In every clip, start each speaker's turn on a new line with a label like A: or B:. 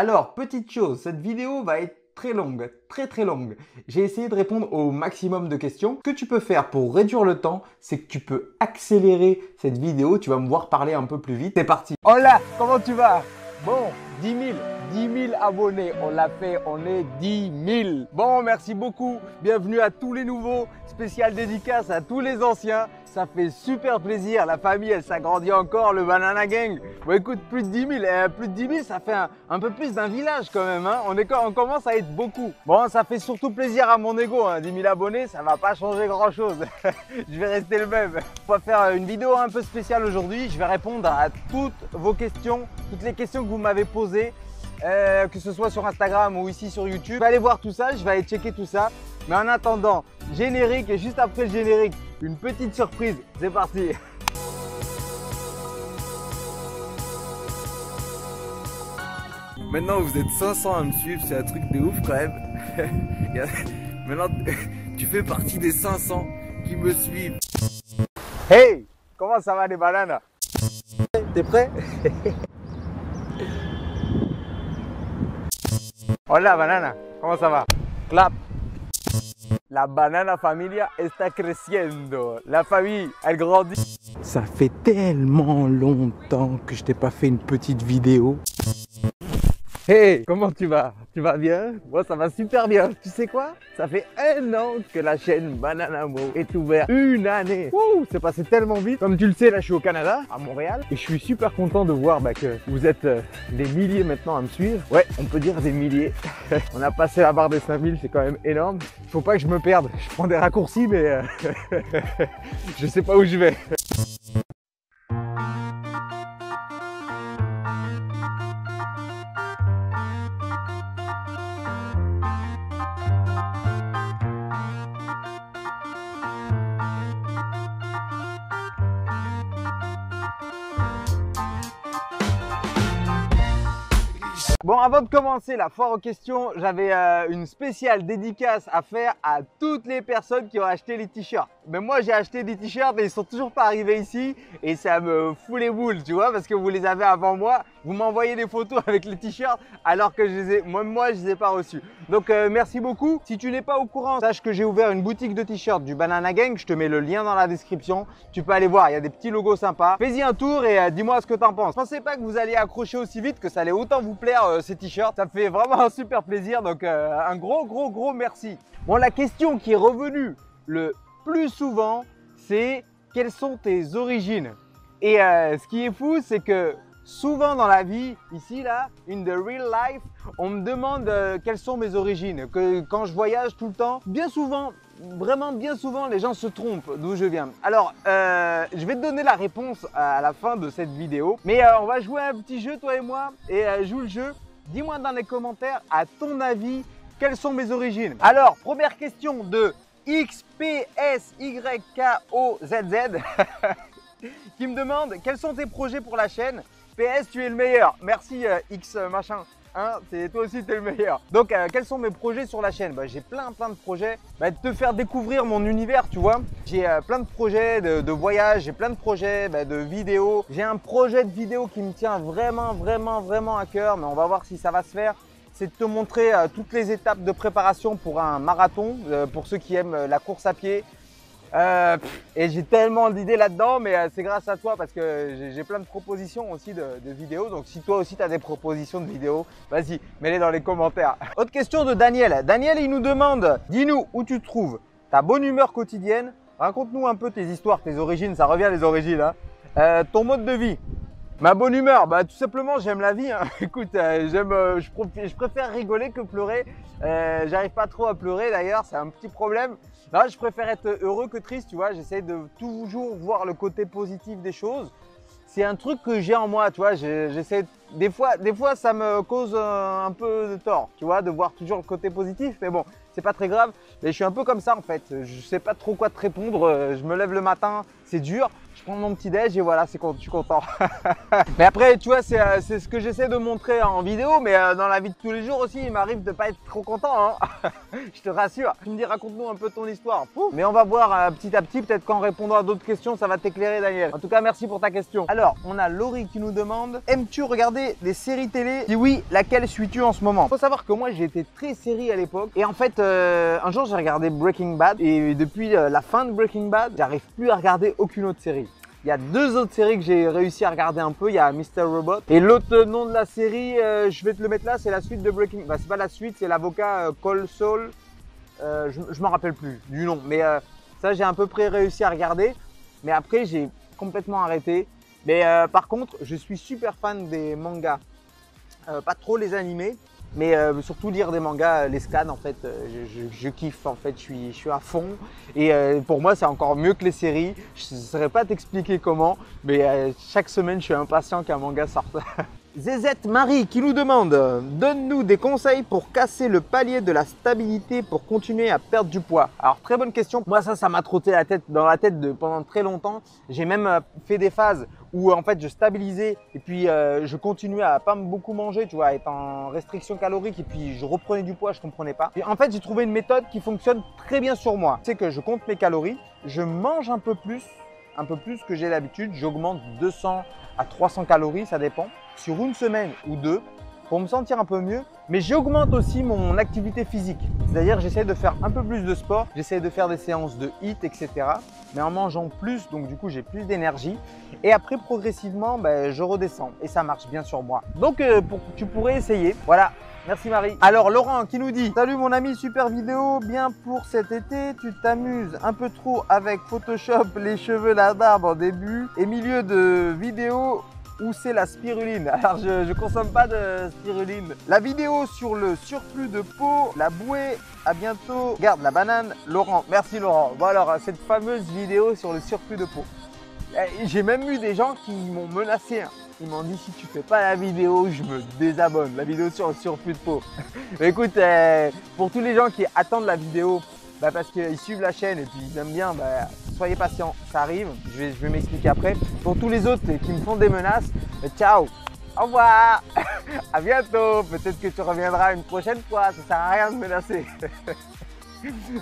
A: Alors, petite chose, cette vidéo va être très longue, très longue. J'ai essayé de répondre au maximum de questions. Ce que tu peux faire pour réduire le temps, c'est que tu peux accélérer cette vidéo. Tu vas me voir parler un peu plus vite. C'est parti.
B: Hola, comment tu vas? Bon, 10 000 abonnés, on l'a fait, on est 10 000. Bon, merci beaucoup. Bienvenue à tous les nouveaux. Spécial dédicace à tous les anciens. Ça fait super plaisir. La famille, elle s'agrandit encore, le Banana Gang. Bon, écoute, plus de 10 000. Plus de 10 000, ça fait un peu plus d'un village quand même. Hein. On commence à être beaucoup. Bon, ça fait surtout plaisir à mon ego. Hein. 10 000 abonnés, ça va pas changer grand-chose. Je vais rester le même. On va faire une vidéo un peu spéciale aujourd'hui. Je vais répondre à toutes vos questions, toutes les questions que vous m'avez posées. Que ce soit sur Instagram ou ici sur YouTube. Je vais aller voir tout ça, je vais aller checker tout ça. Mais en attendant, générique et juste après le générique, une petite surprise. C'est parti.
C: Maintenant vous êtes 500 à me suivre, c'est un truc de ouf quand même. Maintenant tu fais partie des 500 qui me suivent.
B: Hey, comment ça va les bananes? T'es prêt? Hola banana, comment ça va? Clap. La banana familia está creciendo. La famille, elle grandit.
A: Ça fait tellement longtemps que je t'ai pas fait une petite vidéo.
B: Hey, comment tu vas? Tu vas bien? Moi, ça va super bien. Tu sais quoi? Ça fait 1 an que la chaîne Bananamo est ouverte. 1 année. Wouh, c'est passé tellement vite. Comme tu le sais, là, je suis au Canada, à Montréal. Et je suis super content de voir que vous êtes des milliers maintenant à me suivre. Ouais, on peut dire des milliers. On a passé la barre des 5000, c'est quand même énorme. Faut pas que je me perde. Je prends des raccourcis, mais je sais pas où je vais. Bon, avant de commencer la foire aux questions, j'avais une spéciale dédicace à faire à toutes les personnes qui ont acheté les t-shirts. Mais moi, j'ai acheté des t-shirts et ils sont toujours pas arrivés ici et ça me fout les boules, tu vois, parce que vous les avez avant moi. Vous m'envoyez des photos avec les t-shirts alors que moi, je les ai pas reçus. Donc, merci beaucoup. Si tu n'es pas au courant, sache que j'ai ouvert une boutique de t-shirts du Banana Gang. Je te mets le lien dans la description. Tu peux aller voir, il y a des petits logos sympas. Fais-y un tour et dis-moi ce que tu en penses. Je pensais pas que vous alliez accrocher aussi vite, que ça allait autant vous plaire ces t-shirts. Ça me fait vraiment un super plaisir. Donc, un gros merci. Bon, la question qui est revenue le plus souvent, c'est quelles sont tes origines? Et ce qui est fou, c'est que souvent dans la vie, ici là, in the real life, on me demande quelles sont mes origines. Que quand je voyage tout le temps, bien souvent, vraiment bien souvent, les gens se trompent d'où je viens. Alors, je vais te donner la réponse à la fin de cette vidéo. Mais on va jouer à un petit jeu, toi et moi, et joue le jeu. Dis-moi dans les commentaires, à ton avis, quelles sont mes origines? Alors, première question de XPSYKOZZ qui me demande quels sont tes projets pour la chaîne. PS, tu es le meilleur. Merci X machin. Hein, toi aussi, tu es le meilleur. Donc, quels sont mes projets sur la chaîne? J'ai plein de projets. De te faire découvrir mon univers, tu vois. J'ai plein de projets de voyage, j'ai plein de projets de vidéos. J'ai un projet de vidéo qui me tient vraiment à cœur, mais on va voir si ça va se faire. C'est de te montrer toutes les étapes de préparation pour un marathon, pour ceux qui aiment la course à pied. Et j'ai tellement d'idées là-dedans, mais c'est grâce à toi parce que j'ai plein de propositions aussi de vidéos. Donc si toi aussi tu as des propositions de vidéos, vas-y, mets-les dans les commentaires. Autre question de Daniel. Daniel, il nous demande, dis-nous où tu trouves ta bonne humeur quotidienne. Raconte-nous un peu tes histoires, tes origines, ça revient les origines. Hein. Ton mode de vie. Ma bonne humeur, tout simplement j'aime la vie. Hein. Écoute, je préfère rigoler que pleurer. J'arrive pas trop à pleurer d'ailleurs, c'est un petit problème. Là, je préfère être heureux que triste, tu vois. J'essaie de toujours voir le côté positif des choses. C'est un truc que j'ai en moi, tu vois. J'essaie. Des fois, ça me cause un peu de tort, tu vois, de voir toujours le côté positif. Mais bon, c'est pas très grave. Mais je suis un peu comme ça en fait. Je sais pas trop quoi te répondre. Je me lève le matin, c'est dur. Je prends mon petit déj et voilà, je suis content. Mais après, tu vois, c'est ce que j'essaie de montrer en vidéo, mais dans la vie de tous les jours aussi, il m'arrive de pas être trop content. Hein. Je te rassure. Tu me dis, raconte-nous un peu ton histoire. Pouf. Mais on va voir petit à petit, peut-être qu'en répondant à d'autres questions, ça va t'éclairer, Daniel. En tout cas, merci pour ta question. Alors, on a Laurie qui nous demande, aimes-tu regarder regarder des séries télé? Si oui, laquelle suis-tu en ce moment? Faut savoir que moi, j'ai été très série à l'époque. Et en fait, un jour, j'ai regardé Breaking Bad. Et depuis la fin de Breaking Bad, j'arrive plus à regarder aucune autre série. Il y a 2 autres séries que j'ai réussi à regarder un peu. Il y a Mr. Robot. Et l'autre nom de la série, je vais te le mettre là, c'est la suite de Breaking Bad. Bah, c'est pas la suite, c'est l'avocat Cole Saul. Je m'en rappelle plus du nom. Mais ça, j'ai à peu près réussi à regarder. Mais après, j'ai complètement arrêté. Mais par contre, je suis super fan des mangas. Pas trop les animés. Mais surtout lire des mangas, les scans en fait, je kiffe en fait, je suis à fond. Et pour moi c'est encore mieux que les séries. Je ne saurais pas t'expliquer comment, mais chaque semaine je suis impatient qu'un manga sorte. Zézette Marie qui nous demande: donne-nous des conseils pour casser le palier de la stabilité pour continuer à perdre du poids. Alors très bonne question. Moi ça m'a trotté dans la tête pendant très longtemps. J'ai même fait des phases où en fait je stabilisais et puis je continuais à pas beaucoup manger, tu vois, à être en restriction calorique et puis je reprenais du poids, je comprenais pas. Et en fait j'ai trouvé une méthode qui fonctionne très bien sur moi. C'est que je compte mes calories, je mange un peu plus que j'ai l'habitude, j'augmente 200 à 300 calories, ça dépend, sur une semaine ou 2 pour me sentir un peu mieux. Mais j'augmente aussi mon activité physique. C'est-à-dire j'essaie de faire un peu plus de sport, j'essaie de faire des séances de HIIT, etc. Mais en mangeant plus, donc du coup j'ai plus d'énergie. Et après progressivement, je redescends et ça marche bien sur moi. Donc tu pourrais essayer. Voilà. Merci Marie. Alors Laurent qui nous dit: salut mon ami, super vidéo, bien pour cet été, tu t'amuses un peu trop avec Photoshop, les cheveux, la barbe en début et milieu de vidéo où c'est la spiruline. Alors je consomme pas de spiruline. La vidéo sur le surplus de peau, la bouée, à bientôt. Garde la banane, Laurent. Merci Laurent. Bon alors cette fameuse vidéo sur le surplus de peau. J'ai même eu des gens qui m'ont menacé. Ils m'ont dit: si tu fais pas la vidéo, je me désabonne. La vidéo sur le surplus de peau. Mais écoute, pour tous les gens qui attendent la vidéo, parce qu'ils suivent la chaîne et puis ils aiment bien, soyez patients, ça arrive. Je vais m'expliquer après. Pour tous les autres qui me font des menaces, ciao, au revoir, à bientôt. Peut-être que tu reviendras une prochaine fois, ça sert à rien de menacer.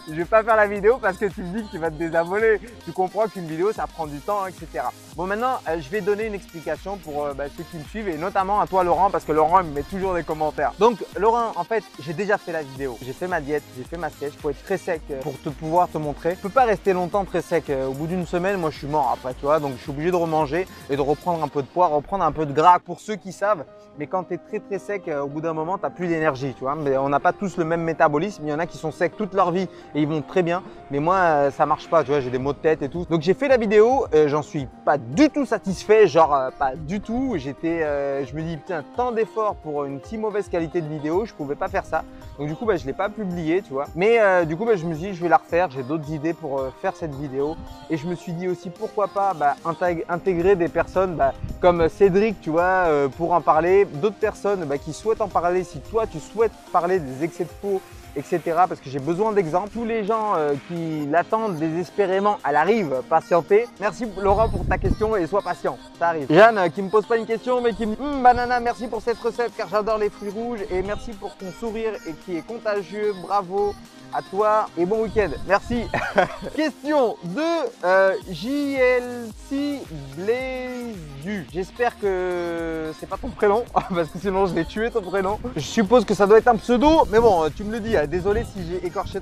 B: Je vais pas faire la vidéo parce que tu me dis que tu vas te désabonner. Tu comprends qu'une vidéo ça prend du temps, etc. Bon maintenant je vais donner une explication pour ceux qui me suivent et notamment à toi Laurent, parce que Laurent il me met toujours des commentaires. Donc Laurent, en fait j'ai déjà fait la vidéo, j'ai fait ma diète, j'ai fait ma sieste pour être très sec, pour pouvoir te montrer. Je peux pas rester longtemps très sec, au bout d'une semaine moi je suis mort après, tu vois. Donc je suis obligé de remanger et de reprendre un peu de poids, reprendre un peu de gras pour ceux qui savent. Mais quand tu es très sec, au bout d'un moment tu n'as plus d'énergie, tu vois. Mais on n'a pas tous le même métabolisme, il y en a qui sont secs toute leur vie et ils vont très bien, mais moi ça marche pas, tu vois, j'ai des maux de tête et tout. Donc j'ai fait la vidéo, j'en suis pas du tout satisfait, genre pas du tout. Je me dis putain, tant d'efforts pour une si mauvaise qualité de vidéo, je pouvais pas faire ça. Donc du coup je l'ai pas publié, tu vois. Mais du coup je me suis dit je vais la refaire, j'ai d'autres idées pour faire cette vidéo. Et je me suis dit aussi pourquoi pas intégrer des personnes comme Cédric, tu vois, pour en parler, d'autres personnes qui souhaitent en parler. Si toi tu souhaites parler des excès de peau, etc. parce que j'ai besoin d'exemples. Tous les gens qui l'attendent désespérément, elle arrive, patientez. Merci Laurent pour ta question et sois patient, ça arrive. Jeanne qui me pose pas une question mais qui me dit: banana, merci pour cette recette car j'adore les fruits rouges et merci pour ton sourire et qui est contagieux, bravo à toi et bon week-end. Merci. Question de JLC Blazu. J'espère que c'est pas ton prénom parce que sinon je vais tuer ton prénom. Je suppose que ça doit être un pseudo, mais bon, tu me le dis. Désolé si j'ai écorché,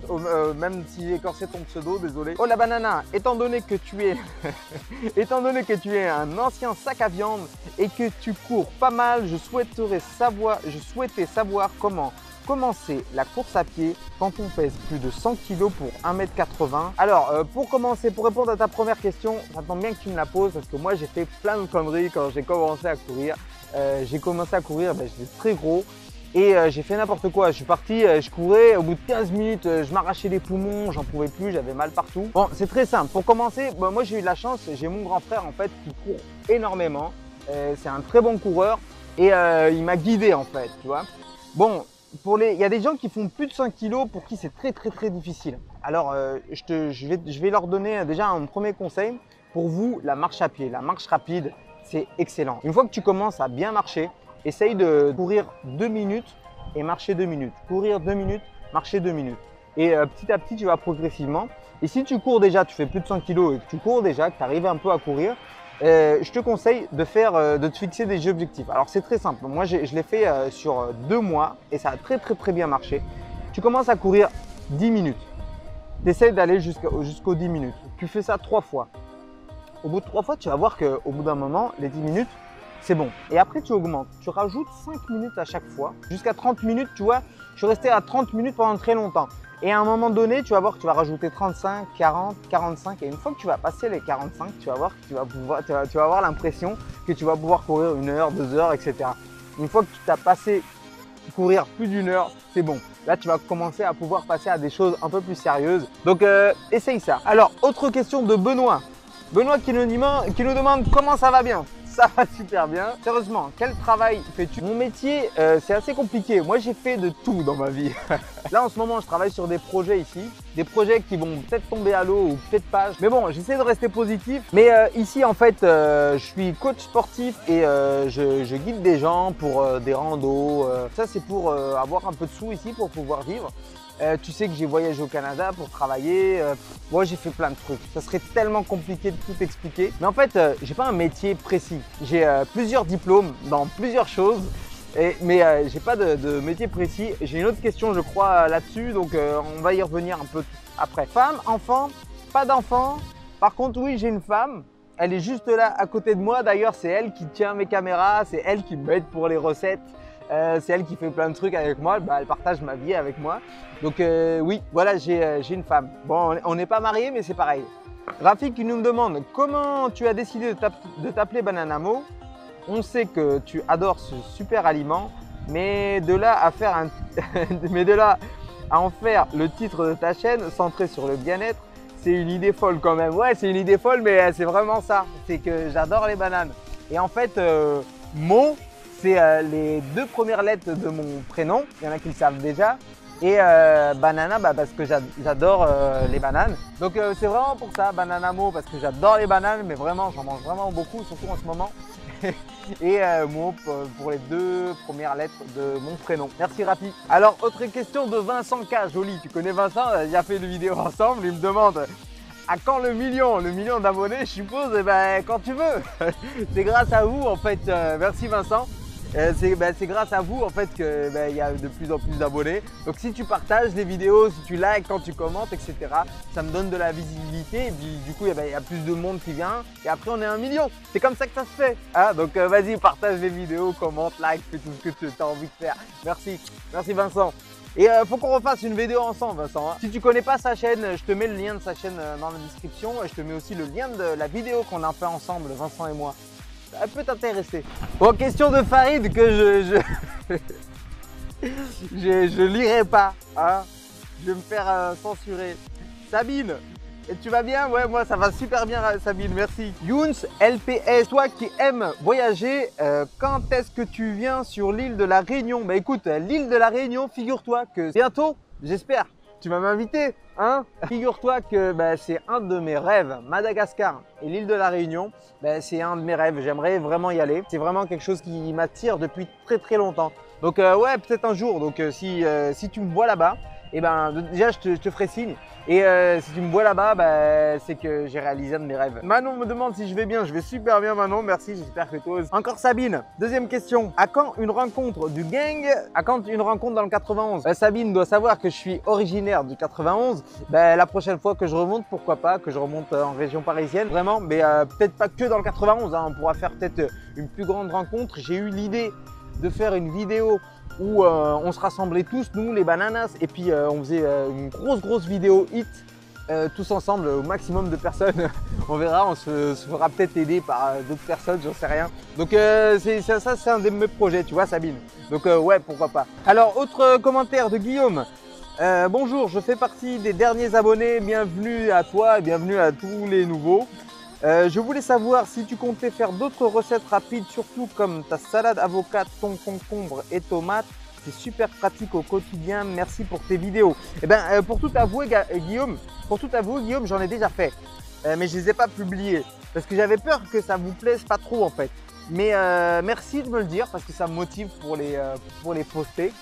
B: même si j'ai écorché ton pseudo, désolé. Oh la banana, étant donné que tu es un ancien sac à viande et que tu cours pas mal, je souhaitais savoir comment commencer la course à pied quand on pèse plus de 100 kg pour 1m80. Alors pour commencer, pour répondre à ta première question, ça tombe bien que tu me la poses parce que moi j'ai fait plein de conneries quand j'ai commencé à courir. J'étais très gros et j'ai fait n'importe quoi. Je suis parti, je courais, au bout de 15 minutes, je m'arrachais les poumons, j'en pouvais plus, j'avais mal partout. Bon, c'est très simple. Pour commencer, moi j'ai eu de la chance, j'ai mon grand frère en fait qui court énormément. C'est un très bon coureur et il m'a guidé en fait, tu vois. Bon, il y a des gens qui font plus de 5 kg pour qui c'est très difficile. Alors je vais leur donner déjà un premier conseil. Pour vous, la marche à pied, la marche rapide, c'est excellent. Une fois que tu commences à bien marcher, essaye de courir 2 minutes et marcher 2 minutes. Courir 2 minutes, marcher 2 minutes. Et petit à petit, tu vas progressivement. Et si tu cours déjà, tu fais plus de 100 kg et que tu cours déjà, que tu arrives un peu à courir, je te conseille de te fixer des objectifs. Alors c'est très simple, moi je l'ai fait sur 2 mois et ça a très bien marché. Tu commences à courir 10 minutes, tu essaies d'aller jusqu'aux 10 minutes, tu fais ça 3 fois. Au bout de 3 fois, tu vas voir qu'au bout d'un moment, les 10 minutes, c'est bon. Et après, tu augmentes, tu rajoutes 5 minutes à chaque fois, jusqu'à 30 minutes, tu vois. Je suis resté à 30 minutes pendant très longtemps. Et à un moment donné, tu vas voir que tu vas rajouter 35, 40, 45. Et une fois que tu vas passer les 45, tu vas voir que tu vas avoir l'impression que tu vas pouvoir courir 1 heure, 2 heures, etc. Une fois que tu t'as passé courir plus d'1 heure, c'est bon. Là, tu vas commencer à pouvoir passer à des choses un peu plus sérieuses. Donc, essaye ça. Alors, autre question de Benoît. Benoît qui nous demande comment ça va bien. Ça va super bien. Sérieusement, quel travail fais-tu? Mon métier, c'est assez compliqué. Moi, j'ai fait de tout dans ma vie. Là, en ce moment, je travaille sur des projets ici. Des projets qui vont peut-être tomber à l'eau ou peut-être pas. Mais bon, j'essaie de rester positif. Mais ici, en fait, je suis coach sportif et je guide des gens pour des randos. Ça, c'est pour avoir un peu de sous ici pour pouvoir vivre. Tu sais que j'ai voyagé au Canada pour travailler. Moi, j'ai fait plein de trucs. Ça serait tellement compliqué de tout expliquer. Mais en fait, j'ai pas un métier précis. J'ai plusieurs diplômes dans plusieurs choses. Mais j'ai pas de métier précis. J'ai une autre question, je crois, là-dessus. Donc, on va y revenir un peu après. Femme, enfant, pas d'enfant. Par contre, oui, j'ai une femme. Elle est juste là à côté de moi. D'ailleurs, c'est elle qui tient mes caméras. C'est elle qui m'aide pour les recettes. C'est elle qui fait plein de trucs avec moi, elle partage ma vie avec moi. Donc oui, voilà, j'ai une femme. Bon, on n'est pas mariés, mais c'est pareil. Rafik qui nous demande comment tu as décidé de t'appeler Bananamo. On sait que tu adores ce super aliment, mais de là à en faire le titre de ta chaîne centré sur le bien-être, c'est une idée folle quand même. Ouais, c'est une idée folle, mais c'est vraiment ça. C'est que j'adore les bananes. Et en fait, c'est les 2 premières lettres de mon prénom, il y en a qui le savent déjà. Et banana, parce que j'adore les bananes. Donc c'est vraiment pour ça, Bananamo, parce que j'adore les bananes, mais vraiment, j'en mange vraiment beaucoup, surtout en ce moment. Et Mo pour les 2 premières lettres de mon prénom. Merci Rafi. Alors, autre question de Vincent K. Joli. Tu connais Vincent, on a déjà fait une vidéo ensemble. Il me demande à quand le million d'abonnés, je suppose. Eh ben, quand tu veux. C'est grâce à vous, en fait. Merci Vincent. C'est grâce à vous en fait qu'il y a de plus en plus d'abonnés. Donc si tu partages les vidéos, si tu likes, quand tu commentes, etc., ça me donne de la visibilité et puis du coup il y a plus de monde qui vient et après on est 1 million. C'est comme ça que ça se fait. Hein, donc vas-y, partage les vidéos, commente, like, fais tout ce que tu as envie de faire. Merci Vincent. Et faut qu'on refasse une vidéo ensemble Vincent. Hein. Si tu connais pas sa chaîne, je te mets le lien de sa chaîne dans la description et je te mets aussi le lien de la vidéo qu'on a fait ensemble, Vincent et moi. Ça peut t'intéresser. Bon, question de Farid que je lirai pas. Hein. Je vais me faire censurer. Sabine, et tu vas bien? Ouais, moi ça va super bien Sabine, merci. Younes LPS, toi qui aimes voyager, quand est-ce que tu viens sur l'île de la Réunion? Bah écoute, l'île de la Réunion, figure-toi que bientôt, j'espère, tu vas m'inviter, hein? Figure-toi que c'est un de mes rêves, Madagascar et l'île de la Réunion, c'est un de mes rêves, j'aimerais vraiment y aller. C'est vraiment quelque chose qui m'attire depuis très longtemps. Donc ouais, peut-être un jour, donc si tu me vois là-bas, et déjà je te ferai signe. Et si tu me vois là-bas, c'est que j'ai réalisé un de mes rêves. Manon me demande si je vais bien. Je vais super bien Manon, merci, j'espère que toi aussi. Encore Sabine, deuxième question. À quand une rencontre du gang? À quand une rencontre dans le 91? Sabine doit savoir que je suis originaire du 91. La prochaine fois que je remonte, pourquoi pas, que je remonte en région parisienne, vraiment. Mais peut-être pas que dans le 91, hein. On pourra faire peut-être une plus grande rencontre. J'ai eu l'idée de faire une vidéo où on se rassemblait tous, nous les bananas, et puis on faisait une grosse vidéo hit tous ensemble, au maximum de personnes. On verra, on se fera peut-être aider par d'autres personnes, j'en sais rien. Donc ça c'est un de mes projets, tu vois Sabine. Donc ouais, pourquoi pas. Alors autre commentaire de Guillaume. Bonjour, je fais partie des derniers abonnés, bienvenue à toi et bienvenue à tous les nouveaux. Je voulais savoir si tu comptais faire d'autres recettes rapides, surtout comme ta salade avocat, thon, concombre et tomate. C'est super pratique au quotidien. Merci pour tes vidéos. Pour tout avouer, Guillaume, j'en ai déjà fait. Mais je ne les ai pas publiés parce que j'avais peur que ça vous plaise pas trop en fait. Mais merci de me le dire parce que ça me motive pour les poster.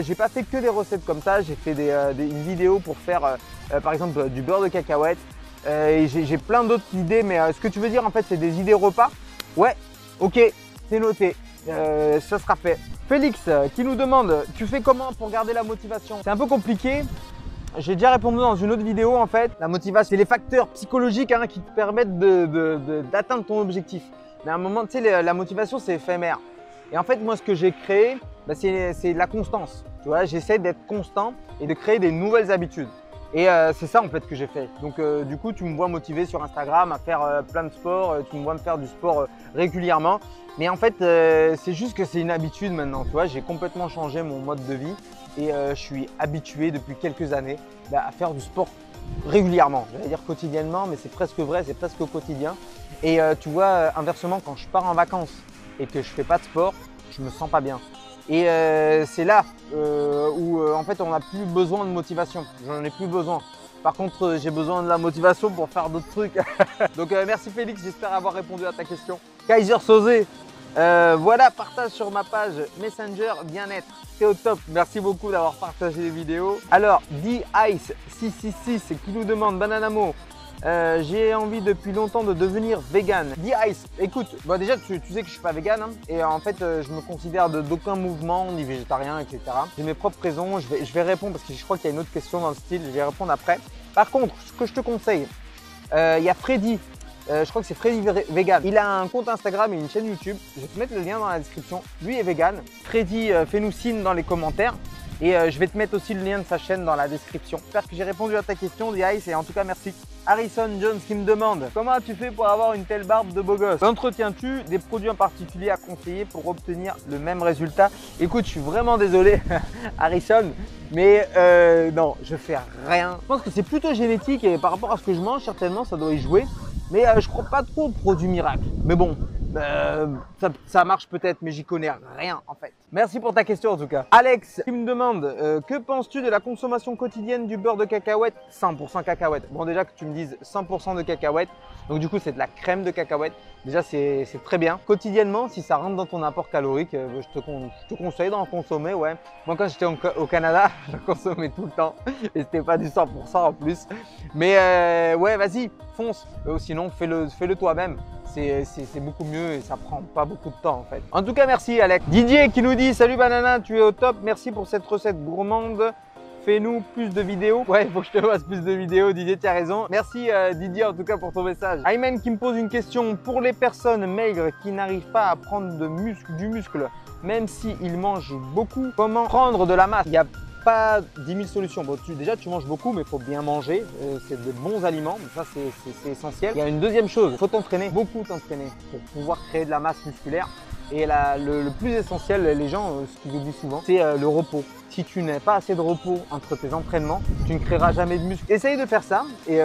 B: J'ai pas fait que des recettes comme ça. J'ai fait une vidéo pour faire par exemple du beurre de cacahuète. Et j'ai plein d'autres idées, mais ce que tu veux dire en fait, c'est des idées repas. Ouais, ok, c'est noté. Ça sera fait. Félix qui nous demande, tu fais comment pour garder la motivation? C'est un peu compliqué. J'ai déjà répondu dans une autre vidéo en fait. La motivation, c'est les facteurs psychologiques qui te permettent d'atteindre ton objectif. Mais à un moment, tu sais, la motivation, c'est éphémère. Et en fait, moi, ce que j'ai créé, c'est la constance. Tu vois, j'essaie d'être constant et de créer des nouvelles habitudes. Et c'est ça en fait que j'ai fait. Donc du coup, tu me vois motivé sur Instagram à faire plein de sports, tu me vois me faire du sport régulièrement. Mais en fait, c'est juste que c'est une habitude maintenant. Tu vois, j'ai complètement changé mon mode de vie et je suis habitué depuis quelques années à faire du sport régulièrement. J'allais dire quotidiennement, mais c'est presque vrai, c'est presque au quotidien. Et tu vois, inversement, quand je pars en vacances et que je fais pas de sport, je me sens pas bien. Et c'est là où en fait on n'a plus besoin de motivation. J'en ai plus besoin. Par contre, j'ai besoin de la motivation pour faire d'autres trucs. Donc merci Félix, j'espère avoir répondu à ta question. Kaiser Sosé, voilà, partage sur ma page Messenger bien-être. C'est au top. Merci beaucoup d'avoir partagé les vidéos. Alors, D-Ice666 qui nous demande Bananamo. J'ai envie depuis longtemps de devenir vegan. D-Ice, écoute, bon, déjà tu sais que je suis pas vegan et en fait je me considère d'aucun mouvement, ni végétarien, etc. J'ai mes propres raisons, je vais répondre parce que je crois qu'il y a une autre question dans le style, je vais répondre après. Par contre, ce que je te conseille, il y a Freddy, je crois que c'est Freddy Vegan. Il a un compte Instagram et une chaîne YouTube, je vais te mettre le lien dans la description. Lui est vegan. Freddy, fais-nous signe dans les commentaires. Et je vais te mettre aussi le lien de sa chaîne dans la description. J'espère que j'ai répondu à ta question, D-Ice, et en tout cas merci. Harrison Jones qui me demande comment tu fais pour avoir une telle barbe de beau gosse? Entretiens-tu des produits en particulier à conseiller pour obtenir le même résultat? Écoute, je suis vraiment désolé Harrison, mais non, je fais rien. Je pense que c'est plutôt génétique et par rapport à ce que je mange, certainement ça doit y jouer. Mais je crois pas trop aux produits miracles. Mais bon, ça marche peut-être, mais j'y connais rien en fait. Merci pour ta question en tout cas. Alex qui me demande que penses-tu de la consommation quotidienne du beurre de cacahuète 100% cacahuète? Bon, déjà que tu me dises 100% de cacahuète, donc du coup c'est de la crème de cacahuète. Déjà c'est très bien. Quotidiennement, si ça rentre dans ton apport calorique, je te conseille d'en consommer. Ouais. Moi quand j'étais au Canada, je consommais tout le temps et c'était pas du 100% en plus. Mais ouais, vas-y, fonce. Sinon fais-le toi-même. C'est beaucoup mieux et ça prend pas beaucoup de temps en fait. En tout cas, merci Alex. Didier qui nous dit salut Banana, tu es au top. Merci pour cette recette gourmande. Fais-nous plus de vidéos. Ouais, il faut que je te fasse plus de vidéos. Didier, tu as raison. Merci Didier en tout cas pour ton message. Ayman qui me pose une question. Pour les personnes maigres qui n'arrivent pas à prendre du muscle, même s'ils mangent beaucoup, comment prendre de la masse? Il y a pas 10 000 solutions. Bon, déjà, tu manges beaucoup, mais il faut bien manger. C'est de bons aliments. Ça, c'est essentiel. Il y a une deuxième chose. Il faut t'entraîner, beaucoup t'entraîner pour pouvoir créer de la masse musculaire. Et le plus essentiel, les gens, ce qu'ils oublient souvent, c'est le repos. Si tu n'as pas assez de repos entre tes entraînements, tu ne créeras jamais de muscle. Essaye de faire ça et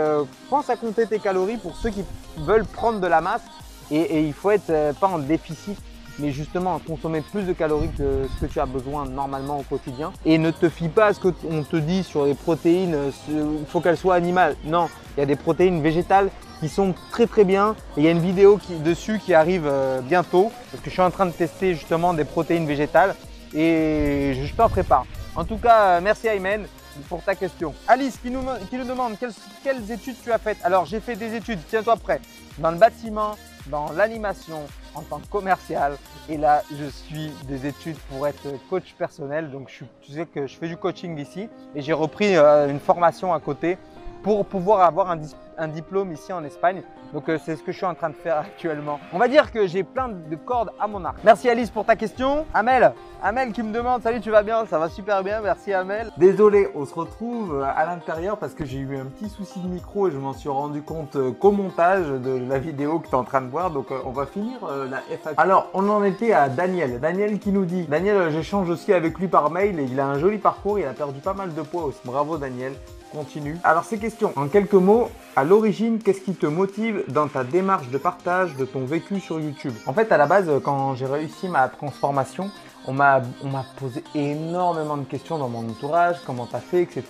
B: pense à compter tes calories pour ceux qui veulent prendre de la masse. Et il faut être pas en déficit, mais justement consommer plus de calories que ce que tu as besoin normalement au quotidien. Et ne te fie pas à ce qu'on te dit sur les protéines, il faut qu'elles soient animales. Non, il y a des protéines végétales qui sont très bien. Et il y a une vidéo dessus qui arrive bientôt, parce que je suis en train de tester justement des protéines végétales et je t'en prépare. En tout cas, merci Ayman pour ta question. Alice qui nous demande quelles études tu as faites. Alors j'ai fait des études, tiens-toi prêt, dans le bâtiment, dans l'animation, en tant que commercial, et là je suis des études pour être coach personnel. Donc tu sais que je fais du coaching ici et j'ai repris une formation à côté pour pouvoir avoir un diplôme ici en Espagne. Donc c'est ce que je suis en train de faire actuellement. On va dire que j'ai plein de cordes à mon arc. Merci Alice pour ta question. Amel qui me demande salut, tu vas bien? Ça va super bien, merci Amel.
A: Désolé, on se retrouve à l'intérieur parce que j'ai eu un petit souci de micro et je m'en suis rendu compte qu'au montage de la vidéo que tu es en train de voir. Donc on va finir la FAQ. Alors on en était à Daniel. Daniel qui nous dit, Daniel, j'échange aussi avec lui par mail et il a un joli parcours, il a perdu pas mal de poids aussi. Bravo Daniel. Continue. Alors ces questions, en quelques mots, à l'origine, qu'est-ce qui te motive dans ta démarche de partage de ton vécu sur YouTube? En fait, à la base, quand j'ai réussi ma transformation, on m'a posé énormément de questions dans mon entourage, comment t'as fait, etc.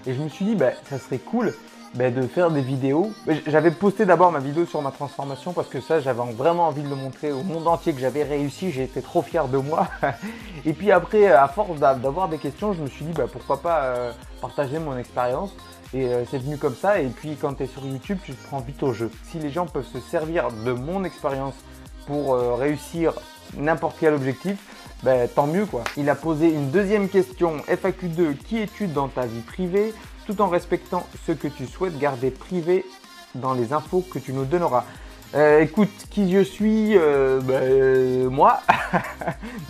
A: Et je me suis dit, ça serait cool de faire des vidéos. J'avais posté d'abord ma vidéo sur ma transformation parce que ça, j'avais vraiment envie de le montrer au monde entier que j'avais réussi. J'ai été trop fier de moi. Et puis après, à force d'avoir des questions, je me suis dit pourquoi pas partager mon expérience. Et c'est venu comme ça. Et puis quand tu es sur YouTube, tu te prends vite au jeu. Si les gens peuvent se servir de mon expérience pour réussir n'importe quel objectif, tant mieux quoi. Il a posé une deuxième question, FAQ2, qui es-tu dans ta vie privée, tout en respectant ce que tu souhaites garder privé dans les infos que tu nous donneras. Écoute, qui je suis, moi.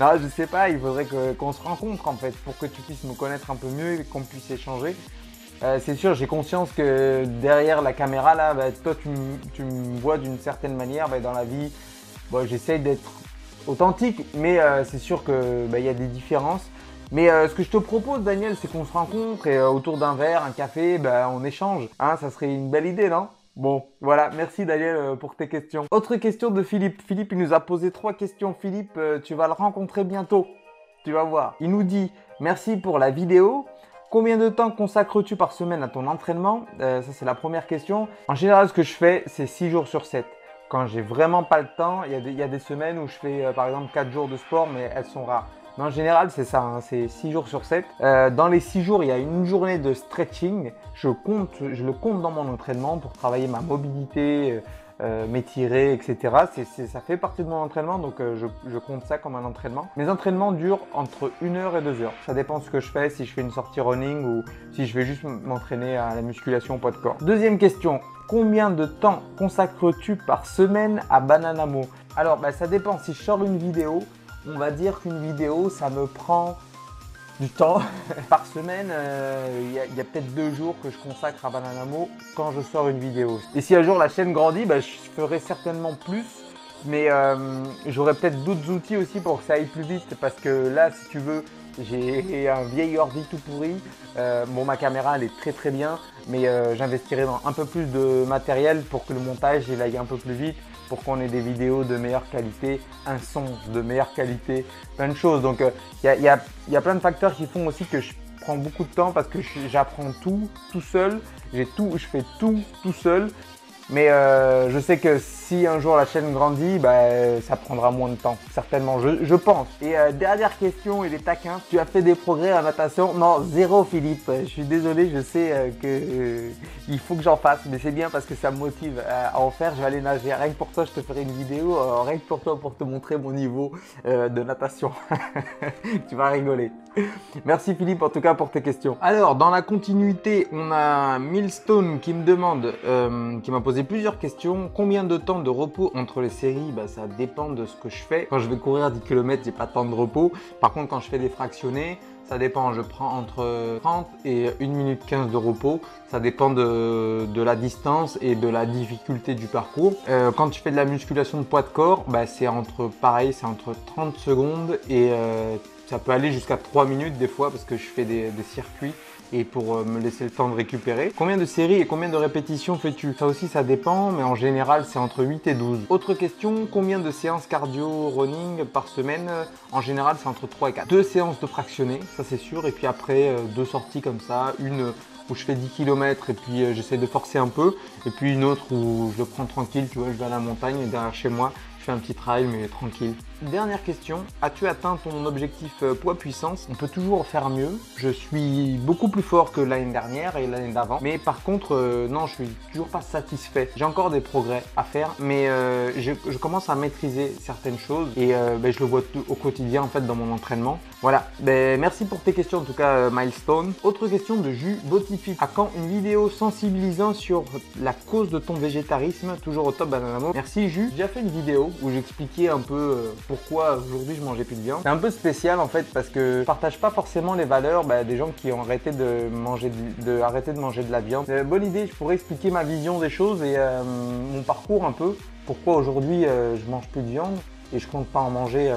A: Non, je sais pas, il faudrait qu'on se rencontre en fait pour que tu puisses me connaître un peu mieux et qu'on puisse échanger. C'est sûr, j'ai conscience que derrière la caméra là, toi tu me vois d'une certaine manière, dans la vie, j'essaye d'être authentique, mais c'est sûr que y a des différences. Mais ce que je te propose, Daniel, c'est qu'on se rencontre et autour d'un verre, un café, on échange. Hein, ça serait une belle idée, non? Bon, voilà, merci Daniel pour tes questions. Autre question de Philippe. Philippe, il nous a posé 3 questions. Philippe, tu vas le rencontrer bientôt. Tu vas voir. Il nous dit « Merci pour la vidéo. Combien de temps consacres-tu par semaine à ton entraînement ?» Ça, c'est la première question. En général, ce que je fais, c'est 6 jours sur 7. Quand j'ai vraiment pas le temps, il y a des semaines où je fais par exemple 4 jours de sport, mais elles sont rares. Mais en général, c'est ça, hein, c'est 6 jours sur 7. Dans les 6 jours, il y a une journée de stretching. Je le compte dans mon entraînement pour travailler ma mobilité, m'étirer, etc. Ça fait partie de mon entraînement, donc je compte ça comme un entraînement. Mes entraînements durent entre 1 heure et 2 heures. Ça dépend de ce que je fais, si je fais une sortie running ou si je vais juste m'entraîner à la musculation au poids de corps. Deuxième question. Combien de temps consacres-tu par semaine à Bananamo? Alors, ça dépend. Si je sors une vidéo, on va dire qu'une vidéo, ça me prend du temps. Par semaine, il y a peut-être 2 jours que je consacre à Bananamo quand je sors une vidéo. Et si un jour la chaîne grandit, je ferai certainement plus. Mais j'aurai peut-être d'autres outils aussi pour que ça aille plus vite. Parce que là, si tu veux, j'ai un vieil ordi tout pourri. Ma caméra elle est très très bien, mais j'investirai dans un peu plus de matériel pour que le montage il aille un peu plus vite, pour qu'on ait des vidéos de meilleure qualité, un son de meilleure qualité, plein de choses. Donc il y a plein de facteurs qui font aussi que je prends beaucoup de temps parce que j'apprends tout seul, je fais tout seul. Mais je sais que si un jour la chaîne grandit, ça prendra moins de temps, certainement, je pense. Et dernière question, il est taquin. Tu as fait des progrès en natation? Non, 0 Philippe. Je suis désolé, je sais il faut que j'en fasse, mais c'est bien parce que ça me motive à en faire. Je vais aller nager. Rien que pour toi, je te ferai une vidéo, rien que pour toi, pour te montrer mon niveau de natation. Tu vas rigoler. Merci Philippe en tout cas pour tes questions. Alors, dans la continuité, on a Millstone qui me demande, qui m'a posé plusieurs questions. Combien de temps de repos entre les séries? Ça dépend de ce que je fais. Quand je vais courir 10 km, j'ai pas tant de repos. Par contre, quand je fais des fractionnés, ça dépend. Je prends entre 30 et 1 minute 15 de repos. Ça dépend de la distance et de la difficulté du parcours. Quand tu fais de la musculation de poids de corps, c'est entre 30 secondes et ça peut aller jusqu'à 3 minutes des fois parce que je fais des circuits et pour me laisser le temps de récupérer. Combien de séries et combien de répétitions fais-tu? Ça aussi, ça dépend, mais en général, c'est entre 8 et 12. Autre question, combien de séances cardio running par semaine? En général, c'est entre 3 et 4. 2 séances de fractionnés, ça c'est sûr, et puis après, 2 sorties comme ça, une où je fais 10 km et puis j'essaie de forcer un peu, et puis une autre où je le prends tranquille, tu vois, je vais à la montagne et derrière chez moi, je fais un petit trail mais tranquille. Dernière question, as-tu atteint ton objectif poids-puissance? On peut toujours faire mieux. Je suis beaucoup plus fort que l'année dernière et l'année d'avant. Mais par contre, non, je suis toujours pas satisfait. J'ai encore des progrès à faire, mais je commence à maîtriser certaines choses et je le vois au quotidien en fait dans mon entraînement. Voilà, merci pour tes questions en tout cas Milestone. Autre question de Jus Botifit. À quand une vidéo sensibilisant sur la cause de ton végétarisme? Toujours au top Bananamo. Merci Jus. J'ai déjà fait une vidéo où j'expliquais un peu pourquoi aujourd'hui je mangeais plus de viande. C'est un peu spécial en fait parce que je partage pas forcément les valeurs des gens qui ont arrêté de manger de la viande. Bonne idée, je pourrais expliquer ma vision des choses et mon parcours un peu. Pourquoi aujourd'hui je mange plus de viande et je compte pas en manger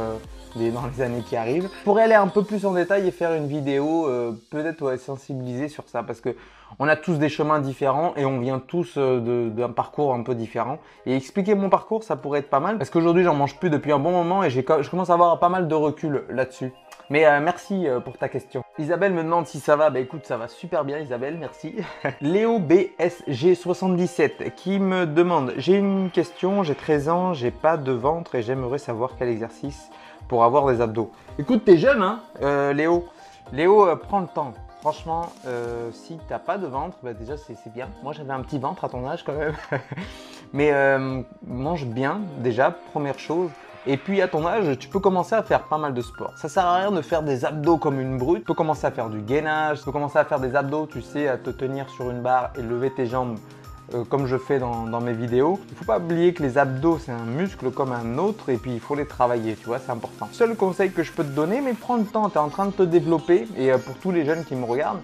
A: dans les années qui arrivent. Je pourrais aller un peu plus en détail et faire une vidéo peut-être sensibiliser sur ça parce que on a tous des chemins différents et on vient tous d'un parcours un peu différent. Et expliquer mon parcours, ça pourrait être pas mal parce qu'aujourd'hui, j'en mange plus depuis un bon moment et je commence à avoir pas mal de recul là-dessus. Mais merci pour ta question. Isabelle me demande si ça va. Bah écoute, ça va super bien Isabelle, merci. Léo BSG77 qui me demande, j'ai une question, j'ai 13 ans, j'ai pas de ventre et j'aimerais savoir quel exercice pour avoir des abdos. Écoute, t'es jeune hein Léo. Léo, prends le temps. Franchement, si t'as pas de ventre, bah déjà c'est bien. Moi j'avais un petit ventre à ton âge quand même. Mais mange bien déjà, première chose. Et puis à ton âge, tu peux commencer à faire pas mal de sport. Ça sert à rien de faire des abdos comme une brute. Tu peux commencer à faire du gainage, tu peux commencer à faire des abdos, tu sais, à te tenir sur une barre et lever tes jambes comme je fais dans mes vidéos. Il ne faut pas oublier que les abdos, c'est un muscle comme un autre et puis il faut les travailler, tu vois, c'est important. Seul conseil que je peux te donner, mais prends le temps, tu es en train de te développer et pour tous les jeunes qui me regardent,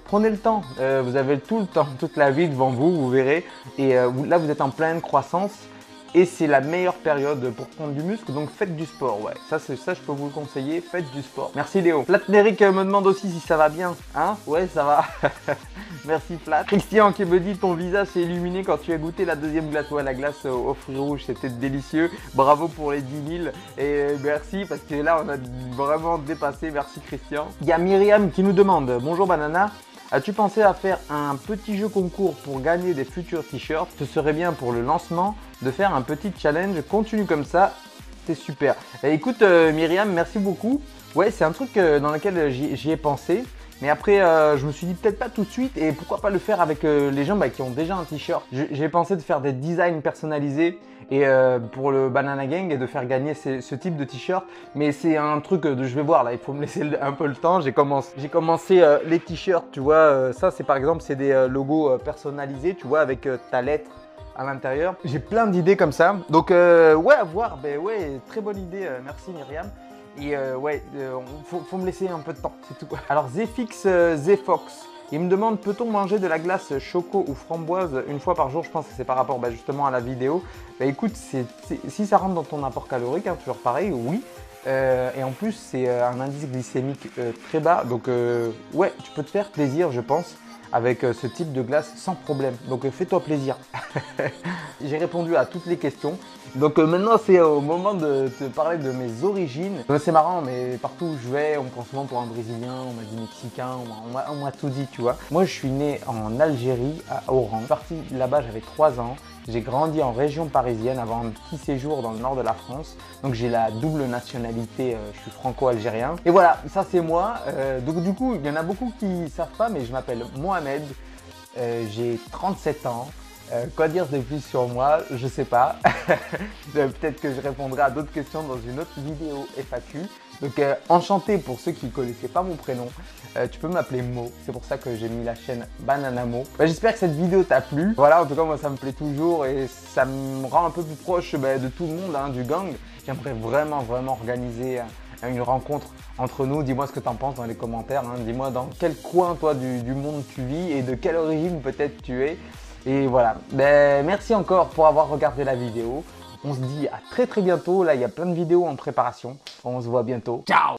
A: prenez le temps. Vous avez tout le temps, toute la vie devant vous, vous verrez. Et là, vous êtes en pleine croissance. Et c'est la meilleure période pour prendre du muscle, donc faites du sport, ouais. Ça, je peux vous le conseiller, faites du sport. Merci Léo. Flatneric me demande aussi si ça va bien, hein. Ouais, ça va. Merci Flat. Christian qui me dit ton visage s'est illuminé quand tu as goûté la deuxième glace. Ouais, la glace aux fruits rouges, c'était délicieux. Bravo pour les 10 000 et merci parce que là, on a vraiment dépassé. Merci Christian. Il y a Myriam qui nous demande, bonjour Banana. As-tu pensé à faire un petit jeu concours pour gagner des futurs t-shirts? Ce serait bien pour le lancement de faire un petit challenge. Continue comme ça, c'est super. Et écoute Myriam, merci beaucoup. Ouais, c'est un truc dans lequel j'y ai pensé. Mais après, je me suis dit peut-être pas tout de suite et pourquoi pas le faire avec les gens qui ont déjà un t-shirt. J'ai pensé de faire des designs personnalisés et pour le Banana Gang et de faire gagner ce type de t-shirt. Mais c'est un truc que je vais voir là, il faut me laisser un peu le temps. J'ai commencé les t-shirts, tu vois, ça c'est par exemple, c'est des logos personnalisés, tu vois, avec ta lettre à l'intérieur. J'ai plein d'idées comme ça. Donc ouais, à voir, ben ouais, très bonne idée, merci Myriam. Et ouais, faut me laisser un peu de temps, c'est tout. Alors Zfix Zfox, il me demande peut-on manger de la glace choco ou framboise une fois par jour? Je pense que c'est par rapport justement à la vidéo. Bah écoute, si ça rentre dans ton apport calorique, hein, toujours pareil, oui. Et en plus, c'est un indice glycémique très bas. Donc ouais, tu peux te faire plaisir, je pense, avec ce type de glace sans problème. Donc fais-toi plaisir. J'ai répondu à toutes les questions. Donc maintenant c'est au moment de te parler de mes origines. C'est marrant mais partout où je vais on me prend souvent pour un Brésilien, on m'a dit Mexicain, on m'a tout dit tu vois. Moi je suis né en Algérie à Oran. Je suis parti là-bas j'avais 3 ans. J'ai grandi en région parisienne avant un petit séjour dans le nord de la France. Donc j'ai la double nationalité, je suis franco-algérien. Et voilà, ça c'est moi. Donc du coup il y en a beaucoup qui ne savent pas mais je m'appelle Mohamed. J'ai 37 ans. Quoi dire de plus sur moi? Je sais pas. Peut-être que je répondrai à d'autres questions dans une autre vidéo FAQ. Donc enchanté pour ceux qui ne connaissaient pas mon prénom. Tu peux m'appeler Mo. C'est pour ça que j'ai mis la chaîne Banana Mo. J'espère que cette vidéo t'a plu. Voilà, en tout cas moi ça me plaît toujours et ça me rend un peu plus proche de tout le monde, hein, du gang. J'aimerais vraiment organiser une rencontre entre nous. Dis-moi ce que tu en penses dans les commentaires. Hein. Dis-moi dans quel coin toi du monde tu vis et de quelle origine peut-être tu es. Et voilà, merci encore pour avoir regardé la vidéo. On se dit à très bientôt. Là, il y a plein de vidéos en préparation. On se voit bientôt. Ciao!